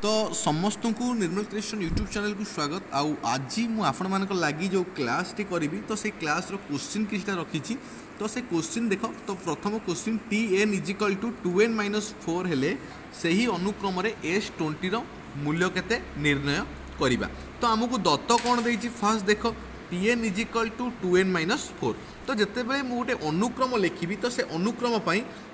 तो समस्त को निर्मल क्रिएशन यूट्यूब चैनल को स्वागत। आज मुझे लगी जो क्लास टी करी तो से क्लास क्वेश्चन किसी रखी तो से क्वेश्चन देख। तो प्रथम question Tn is equal to 2n-4 हेले से ही अनुक्रम S20 मूल्य केते निर्णय करिबा। तो आमको दत्त कौन देछि फास्ट देख Tn इजिकल टू 2n-4। तो जिते बड़े मुझे गोटे अनुक्रम लिखी तो से अनुक्रम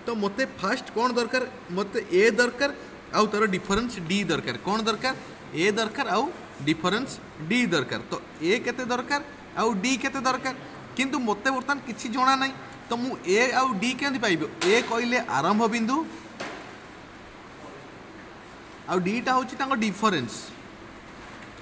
तो मते फास्ट कौन दरकार मते ए दरकार आउ तार डिफरेंस डी दरकार। कौन दरकार ए दरकार आउ डिफरेंस डी दरकार। तो ए केते दरकार आउ डी केते दरकार किंतु मते बर्तमान किछि जणा नाही। तो मु ए आउ डी केंति पाइबो। ए कहले आरंभ बिंदु आउ डी टा होछि तांको डिफरेंस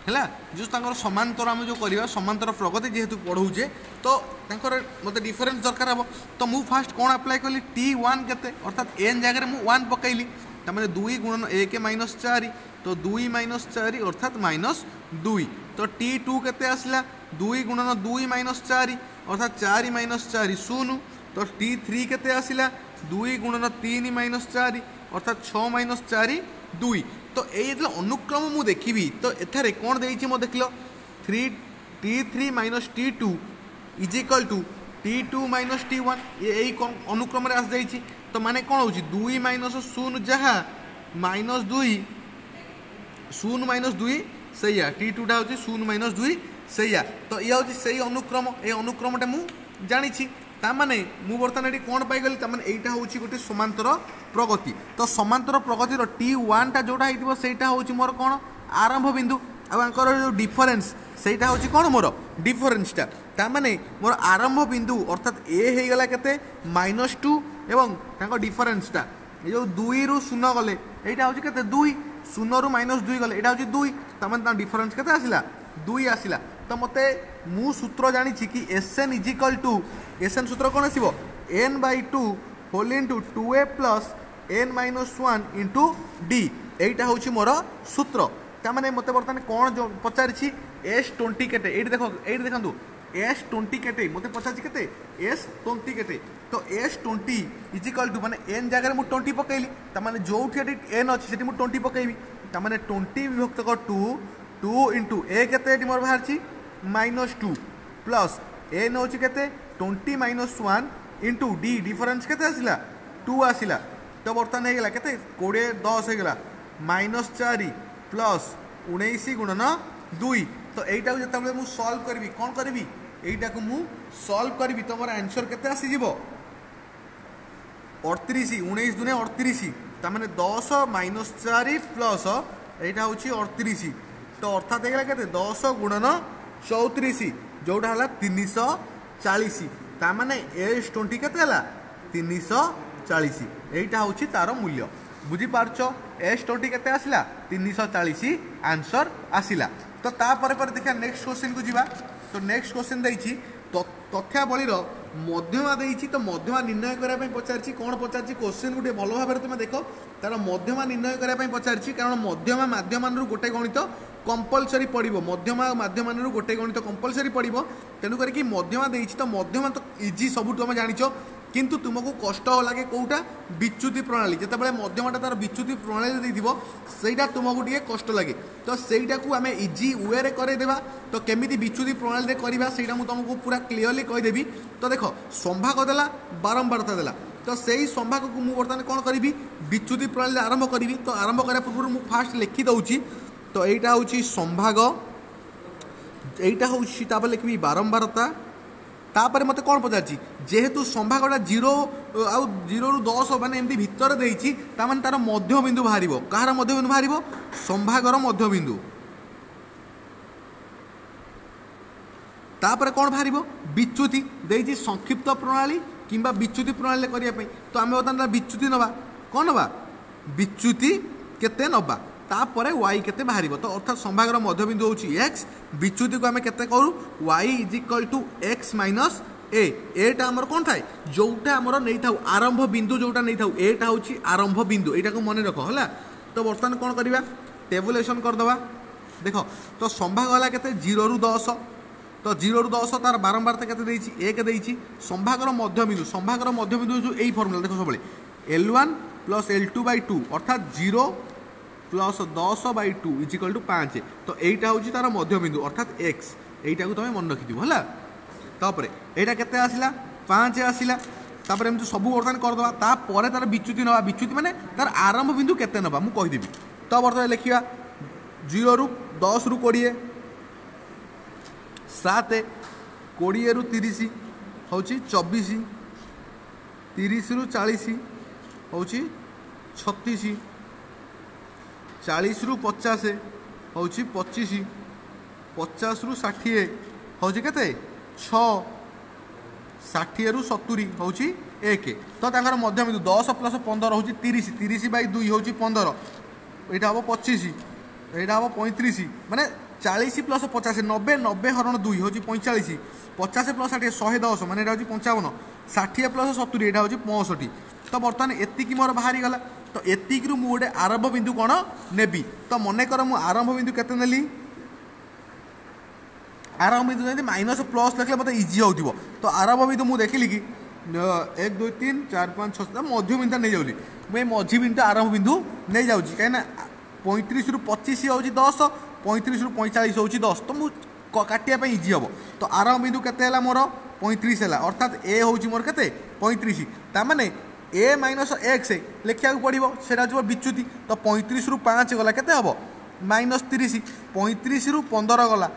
हैला जो तांकर समांतर आम जो करवा समांतर प्रगति जेहेतु पढ़ाऊे तो तांकर मते डिफरेंस दरकार हम। तो मु फास्ट कौन अप्लाई कली T1 केते अर्थात एन जगह मु 1 पकईली तमें 2 गुणन 1-4 तो 2-4 अर्थात -2। तो T2 केते आसला 2 गुणन 2-4 अर्थात 4-4 0। तो T3 केते आसला 2 गुणन 3-4 अर्थात 6-4 2। तो ये अनुक्रम मु देखी तो एथारे कौन देछि मो देखलो T3 - T2 is equal to T2 - T1 यही अनुक्रम रे आस जाइछि। तो माने कौन होछि 2 - 0 जहा -2 0 - 2 सैया T2 टा होछि 0 - 2 सैया। तो ये होछि सही अनुक्रम। ए अनुक्रमटा मु जानि छी ता माने मु बर्तमान एटी कोन पाई गली ता माने एटा होछि गोटे समांतर प्रगति। तो समांतर प्रगति रो T1 टा जोडा हितबो सेटा होछि मोर कोन आरंभ बिंदु आ अंकर जो डिफरेंस सेटा होछि कोन मोर डिफरेंस टा ता माने मोर आरंभ बिंदु अर्थात ए हे गला केते -2 एवं तांको डिफरेंस टा ए जो 2 रु 0 गले एटा होछि केते 2 0 रु -2 गले एटा होछि 2 ता माने ता डिफरेंस केते आसिला 2 आसिला। तो मते मु सूत्र जानि छी कि Sn इजिकल टू Sn सूत्र कोन आसीबो n/2 whole into 2a plus n-1 into d एटा होछि मोर सूत्र। ता माने मते बर्तमान कोन जो पचारि छी S20 केते एटी देखंतु S20 केते मते पचारि केते S20 केते। तो S20 इजिकल टू माने n जगह मु 20 पकेइली ता माने जोठी n अछि सेठी मु 20 पकेइबी ता माने 20 विभक्त कर 2 इंटू a केते एटी मोर बाहर छी -2 प्लस n होछि केते 20 - 1 इंटू d डिफरेंस केते आसिला 2 आसिला। तो बर्तमान हे गेला केते 20 10 हे गेला -4 प्लस 19 गुणन 2। तो एटा को जतबे मु सॉल्व करबी कोन करबी एटा को मु सॉल्व करबी तो मोर आंसर केते आसी जिवो 38 19 दुने 38 ता माने 10 - 4 प्लस एटा होछि 38। तो अर्थात हे गेला केते 10 गुणन 34 जोटा हला 340 ता माने S20 केते हला 340 एटा होछि तार मूल्य। बुझी पारछ S20 केते आसिला 340 आंसर आसिला। तो तापर पर देखा नेक्स्ट क्वेश्चन को जीवा। तो नेक्स्ट क्वेश्चन देछि तथ्यावलीर मध्यमा देछि तो मध्यमा निर्णय करा पई पचारछि कोन पचारछि क्वेश्चन गुटे भलो भाबरे तुमे देखो तार मध्यमा निर्णय करा पई पचारछि कारण मध्यमा माध्यमान रु गोटे गणित कंपलसरी पड़िबो मध्यमा माध्यमान रु गोटे गणित कंपलसरी पड़िबो तेनु करी कि मध्यमा देछि तो मध्यमा तो इजी सब तुम जानिछो किंतु तुमको कष्ट लगे कौटा विच्युति प्रणाली जिते बड़े मध्यमाटा तार विच्युति प्रणाली देथिबो सेटा तुमको टिके कष्ट लगे। तो सेटा को आमे इजी वे रे करे देबा तो केमिति विच्युति प्रणाली रे करबा सेटा मु तुमको पूरा क्लियरली कहि देबी। तो देखो संभाग देला बारंबारता देला तो सेही संभाग को मु वर्तमान कोन करबी विच्युति प्रणाली आरंभ करबी। तो आरंभ करा पूर्व मु फास्ट लिखि दउची। तो एटा होची संभाग एटा होची तापर लिखबी बारंबारता तापर मते कौन पचारछि जेहेतु संभागटा 0 आउ 0 रु 10 माने एमती भितर देइछि ता माने तार मध्य बिंदु बाहरिबो कहार मध्य बिंदु बाहरिबो संभागर मध्य बिंदु तापर कौन बाहरिबो विच्युति देइछि संक्षिप्त प्रणाली किंबा विच्युति प्रणाली करिया पई। तो आमे बतन विच्युति नबा कोन नबा विच्युति केते नबा तापर y केते बाहरिबो। तो अर्थात संभागर मध्य बिंदु होछि x विच्युति को आमे केते करू y is equal to x minus a एटा हमर कोन थाय जोटा हमर नै थाउ आरंभ बिंदु जोटा नै थाउ एटा होछि आरंभ बिंदु एटा को मने रखो हला। तो वर्तमान कोन करिबा टेबुलेशन कर दबा देखो। तो संभाग वाला केते 0 रु 10 तो 0 रु 10 तार बारंबारता केते देइछि 1 देइछि संभागर मध्य बिंदु जो एई फार्मूला देखो सबले L1 + L2/2 अर्थात 0 प्लस 10/2 इजिकल टू 5 तो यहीटा हूँ तार मध्यबिंदु अर्थात एक्स यहीटा को तुम मन रखिथ है तापर यहाँ के आसला 5 आसला तापर एमती सब बर्तमान करदे तापर तार विच्युति ना विच्युति माने तार आरंभ बिंदु केते ना मुझे कहीदेवी तो बर्तमान लिखा 0 ରୁ 10 ରୁ 20 7 20 ରୁ 30 हूँ 24 30 ରୁ 40 हूँ 36 40 ରୁ 50 हूँ 25 50 ରୁ 60 हूँ के 6 60 ରୁ 70 हूँ 1 तो तांकर मध्यबिंदु 10 + 15 हूँ 30 30/2 हूँ 15 यहाँ हम 25 यहाँ हम 35 माने 40 + 50 90 90 हरण 2 हूँ 45 50 + 60 110 माने यहाँ हूँ 55 60 + 70 यहाँ हूँ 65 तो बर्तमान एतिकी मोर बाहरी गला तो एतिकी मु गोटे आरंभ बिंदु कौन नेबी तो मन कर मु आरंभ बिंदु केते नेली आरंभ बिंदु जब माइनस प्लस लिखले मतलब इजी हो तो आरंभ बिंदु मुझे देखिली कि 1 2 3 4 5 6 मध्य बिंदु नहीं जाऊली मुझे मझी बिंदु आरंभ बिंदु नहीं जाऊँगी कहीं 35 ରୁ 25 हूँ 10 35 ରୁ 45 हूँ 10 तो मुझे काटापी इजी हम तो आरंभ बिंदु केते मोर 35 है अर्थात ए हूँ मोर के 35 ताने ए माइनस एक्स लिखा पड़ो से विच्युति तो 35 ରୁ 5 गला केते हम -30 35 ରୁ 15 गला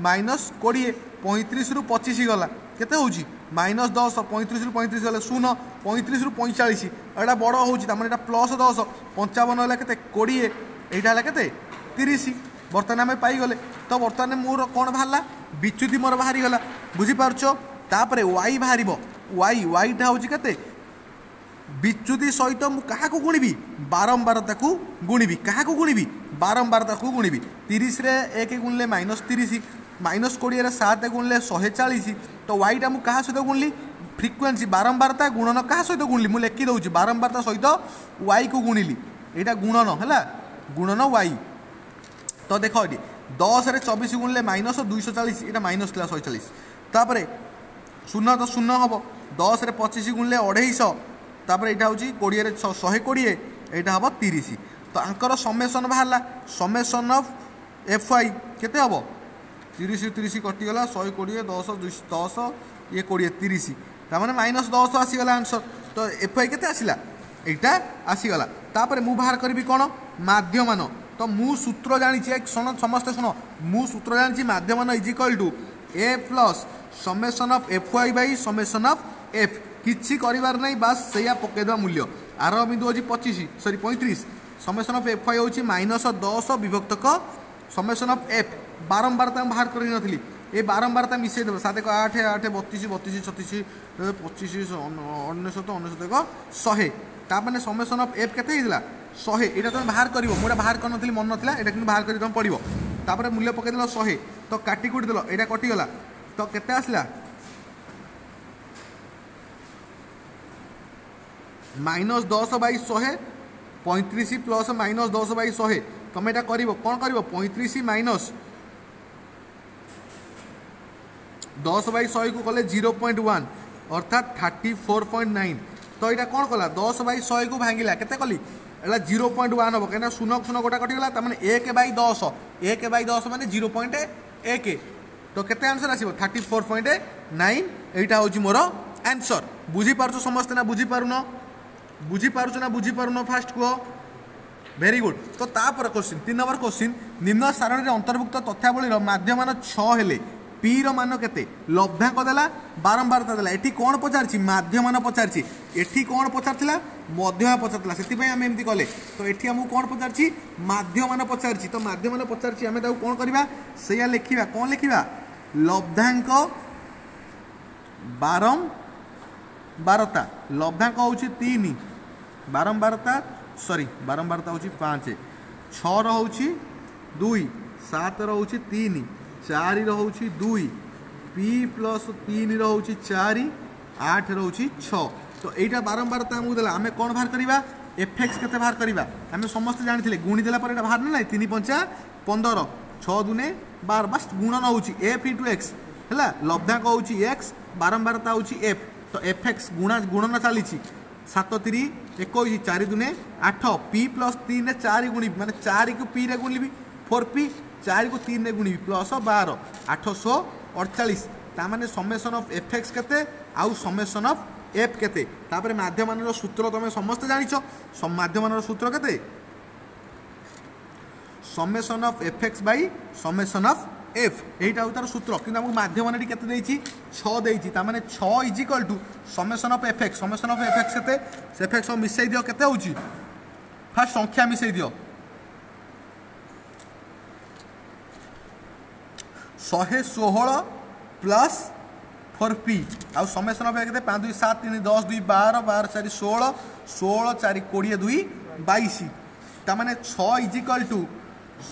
-20 35 ରୁ 25 गला केते हूँ -10 35 ରୁ 35 गला 0 35 ରୁ 45 एटा बड़ हूँ तमें +10 55 है के 20 यहाँ है के 30 बर्तमान आम पाईगले तो बर्तमान मोर कौन बाहर विच्युति मोर बाहरी गला बुझीपार तापर वाई बाहर वाई वाईटा हूँ के विच्युति सहित मु क्या गुणिबी बारंबारता को गुणिबी क्या गुणिबी बारंबारता को गुणिबी 30 रे 1 गुणिले -30 -20 रे 7 गुणिले 140 तो वाईटा मु क्या सहित गुणली फ्रिक्वेन्सी बारंबारता गुणन क्या सहित गुणली मुझे लिखी दूसरी बारंबारता सहित वाई को गुणिली यहाँ गुणन है गुणन वाई तो देख ये 10 रे 24 गुणिले -240 यहाँ माइनस था 140 तापर 0 तो 0 हम 10 रे 25 गुणिले 250 तापर यहाँ हूँ 20 रे 120 यहाँ हम 30 तो आंकर समेसन बाहर समेसन ऑफ एफ आई केते हम 30 30 कटिगला 120 10 10 ये 20 30 तार -10 आसीगला आंसर तो एफ आई केते आसिला यहाँ आसीगला तापर मु बाहर करी कौन माध्यमान तो मु सूत्र जानी समस्ते शुण मु सूत्र जानी माध्यमान equal to a plus summation of F I by summation of F किसी करार नहीं बास से पकईदे मूल्य आर बिंदु हूँ 25 सरी 35 समेसन ऑफ एफ आई हूँ -10 विभक्तक समेसन ऑफ एफ बारंबारता बाहर कर नी ये बारंबारता मिसई देव 7 8 8 32 32 36 25 99 99 100 तापने समेसन ऑफ एफ केते 100 यहाँ तुम बाहर कर मुझे बाहर कर मन ना यहाँ कि बाहर कर तुम पड़ो तापर मूल्य पकईदेल 100 तो काटी कुटी देल यहाँ कटिगला तो केते आसला -10/100 35 प्लस -10/100 तुम यहाँ कर कौन कर 35 माइनस 10/100 को कले 0.1 अर्थात 34.9 तो यहाँ कौन कला 10/100 को भांगिला केते कली एला 0.1 हम कहीं 0 0 गोटा कटिगला तमें 1/10 1/10 माने 0.1 तो केते आंसर आसीबो 34.9 एटा होची मोर आंसर बुझीपार समस्ते ना बुझीपार ना बुझीपार फास्ट कह वेरी गुड तो तापर क्वेश्चन 3 नंबर क्वेश्चन निम्न सारणी अंतर्भुक्त तथ्यावलीर माध्यमान 6 हेले पी मान केते लब्धांक देला बारंबारता देला एठी कौन पचारछि माध्यमान पचारछि एठी कौन पचारथिला मध्यमा पचारथिला सेति पय हम एमती कले तो एठी हम कौन पचारछि माध्यमान पचारछि तो माध्यमान पचारछि हम ताऊ कौन करबा सेया लिखिबा कौन लिखिबा लब्धांक बारंबारता लब्धांक होछि 3 बारंबारता सॉरी बारंबारता होछि 5 6 होछि 2 7 होछि 3 4 रोचे 2 पी प्लस 3 रोचे 4 8 रोचे 6 तो यहाँ बारंबारता आमको देला आम कौन बाहर करवा एफएक्स केते बाहर करवा आम समस्त जानी गुणी देला पर बाहर ना 3 5 15 6 2 12 बस गुणन होची एफ इंटू एक्स है लब्धांक होची एक्स बारंबारता होची एफ तो एफएक्स गुणन चली 7 3 21 4 2 8 पी प्लस 3 4 गुणी माने 4 को पी रे गुणिबी 4p 4 को 3 रे गुणिबी प्लस 12 848 ता माने समेशन ऑफ fx केते आउ समेशन ऑफ f केते तापर माध्यमान सूत्र तुम समस्त जानिछ माध्यमान सूत्र केते summation of fx by summation of f एटा तार सूत्र कि हमको माध्यमान केते देछि 6 देछि ता माने 6 is equal to summation of fx केते fx मिसै दियो केते होछि फर्स्ट संख्या मिसै दियो 116 प्लस 4p आउ समेशन ऑफ केते 5 2 7 3 10 2 12 12 4 16 16 4 20 2 22 ता माने 6 is equal to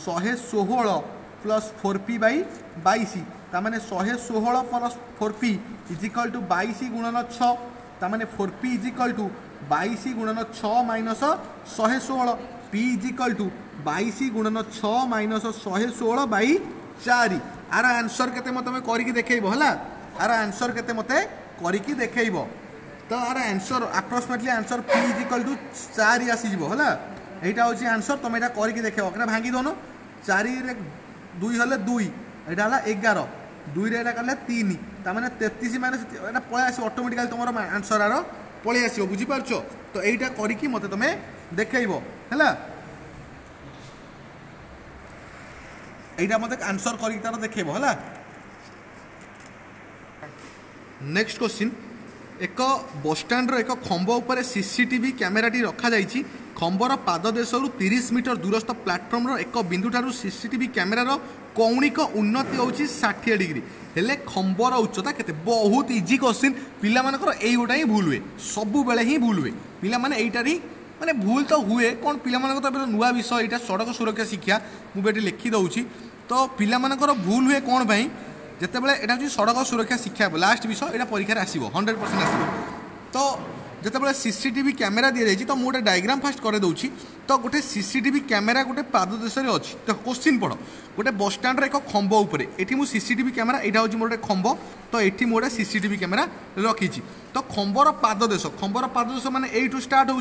116 plus 4p by 22 ता माने 116 plus 4p is equal to 22 गुणन 6 ता माने 4p इज इक्वल टू 22 गुणन 6 minus 116 p is equal to 22 गुणन 6 माइनस 116 बाई 4 आर आंसर केते मते मैं करिकि देखैबो हला आर आंसर केते मते करिकि देखैबो तो आर answer approximately answer p is equal to 4 आसी जिवो हला एटा होची आंसर तुम एटा करिकि देखैबो केना भांगी दोनो 4 रे 2 हले 2 एटा हला 11 2 रे एटा करले 3 ता माने 33 माइनस एटा पळे आसी ऑटोमेटिकली तमरो आंसर आरो पळे आसीबो बुझी पारछो तो एटा करिकि मते तुमे देखैबो हला एटा मते आंसर करिकि तार देखैबो हला नेक्स्ट क्वेश्चन एक बस स्टैंड एक खंब उपर सीसीटीवी कैमेराटी रखा जाइछि खंबर पाद देशरू 30 मीटर दूरस्थ प्लाटफर्म एक बिंदु ठारू सीसीटीवी कैमेरार कौणिक उन्नति होची 60 डिग्री हेले खंबर उच्चता केते बहुत इजी क्वेश्चन पिला मानकर एई गोटा ही भूल हुए सब बेले ही भूल हुए पिला माने एइटार ही माने भूल तो हुए कौन पिला मानकर तो नुआ विषय एटा सड़क सुरक्षा शिक्षा मु बेटी लिखि दउछि तो पिला मानकर भूल हुए कौन भाई जितेबाला यहाँ हूँ सड़क सुरक्षा शिक्षा लास्ट विषय यहाँ परीक्षा आसो 100% आसो तो जितेबाला सीसीटीवी कैमेरा दि जाइए तो मुझे डायग्राम फास्ट कर दूसरी तो गोटे सीसीटीवी कैमेरा गोटे पाद देश में अच्छी तो क्वेश्चन पढ़ गोटे बस स्टैंड एक खंब उपर ये मुझे सीसीटीवी कैमेरा यहाँ हूँ मोटे खंब तो ये मुझे सीसीटीवी कैमेरा रखी तो खंबर पाद देश माने यू स्टार्ट हो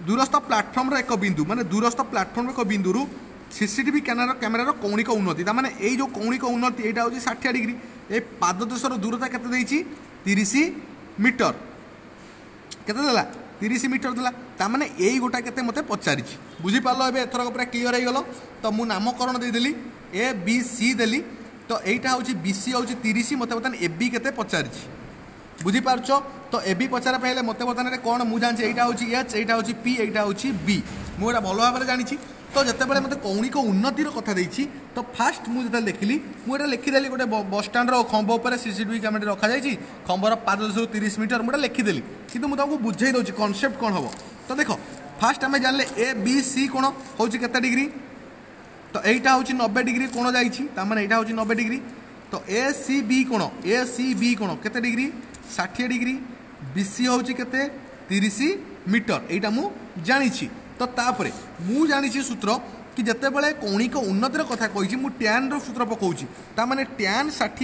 दूरस्थ प्लाटफर्म एक बिंदु माने दूरस्थ प्लाटफर्म एक बिंदु सीसीटीवी कैमेरार कौणिक उन्नति ताने ये जो कौणिक उन्नति यहाँ हूँ 60 डिग्री ये पाद देशर दूरता केते 30 मीटर केते देला 30 मीटर देला ताने यही गोटा केते मते पचारि बुझीपार ए एथरक पूरा क्लीयर हो गल तो मु नामकरण देदेली ए बी सी देली तो यहाँ हूँ बी सी हूँ 30 मत बर्तमान ए बी केते पचारि बुझीपारछ तो ए बी पचारा पाइले मत बर्तमान कौन मुझे जानी यहाँ हूँ एच यहाँ हूँ पी यहाँ हूँ बी मुझे भल भाव में जानी तो जितेबाला मतलब कौणिक उन्नतिर कथा देछि तो फास्ट मुझे देखिली मुझे लिखिदेली गोटे बस स्टैंड खंब उपर सीसीटीवी कैमेरा रखा जाइए खंबर पाद 30 मीटर मुझे लिखिदेली कि मुझे बुझे दूसरी कनसेप्ट कौन हम तो देख फास्ट आम जानले ए बी सी कोण हूँ केते डिग्री तो यहाँ हूँ 90 डिग्री कोण जाइए यहाँ हूँ 90 डिग्री तो ए सी बी कोण केते डिग्री 60 डिग्री बी सी हूँ केते 30 मीटर यहाँ मुझे जानी तो तापर मु जानी सूत्र कि जितेबाला कौणिक उन्नतिर कथा कही मु टैन रो सूत्र पकाउछि तामाने टैन 60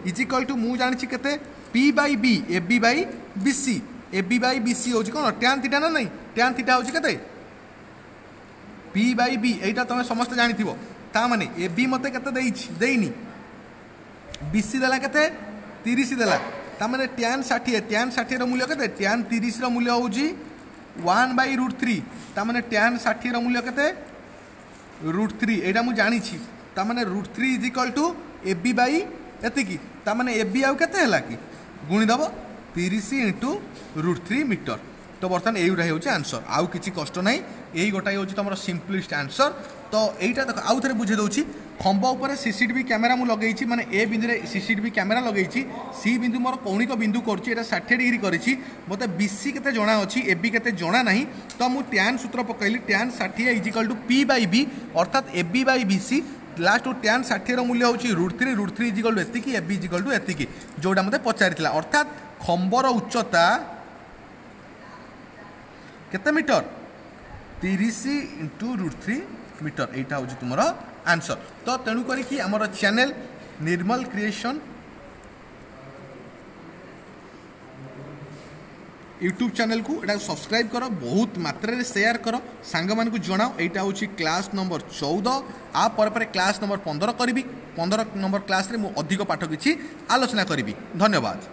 इज इक्वल टू मु जानी केते P by B A B by B C A B by B C होछि कोन टैन थीटा ना नहीं टैन थीटा होछि केते पी बाई बी एटा तुम समस्त जानिथिबो तामाने ए बी मते केते देइनी बी सी देला केते 30 देला तामाने टैन 60 रो मूल्य केते टैन 30 रो मूल्य होछि 1/√3 तामाने टैन 60 रो मूल्य केते √3 एटा मु जानी छी तामाने √3 is equal to A B by एतिकी तामाने ए बी आउ केते हला कि गुणी दबो 30 × √3 मीटर तो बर्तमान एइटा हेउछि आंसर आउ किछि कष्ट नाही एई गोटाई होछि तमरो सिंपलिस्ट आंसर तो एइटा देखो आउ थरे बुझे दउछि खंब ऊपर सीसीटीवी कैमेरा मु लगेइछि माने ए बिंदु रे सीसीटीवी कैमेरा लगेइछि सी बिंदु मोर कौणिक बिंदु करछि एटा 60 डिग्री करिछि मते बीसी केते जणा अछि ए बी केते जणा नाही तो मु टैन सूत्र पकैली tan 60 is equal to P by B अर्थात A B by B C last tan 60 रो मूल्य होछि √3 इज इक्वल टू एतिकी A B is equal to एतिकी जोडा मते पचारितला अर्थात खंबर उच्चता केते मीटर 30 × √3 मीटर यहाँ हूँ तुम आंसर तो तेणु करी आमर चैनल निर्मल क्रिएशन यूट्यूब चैनल को एटा सब्सक्राइब कर बहुत मात्रा शेयर कर सांग मान को जनाओ। यहाँ हूँ क्लास नंबर 14 आ पर क्लास नंबर 15 करी 15 नंबर क्लास रे मु अधिक पाठ किछि आलोचना करी। धन्यवाद।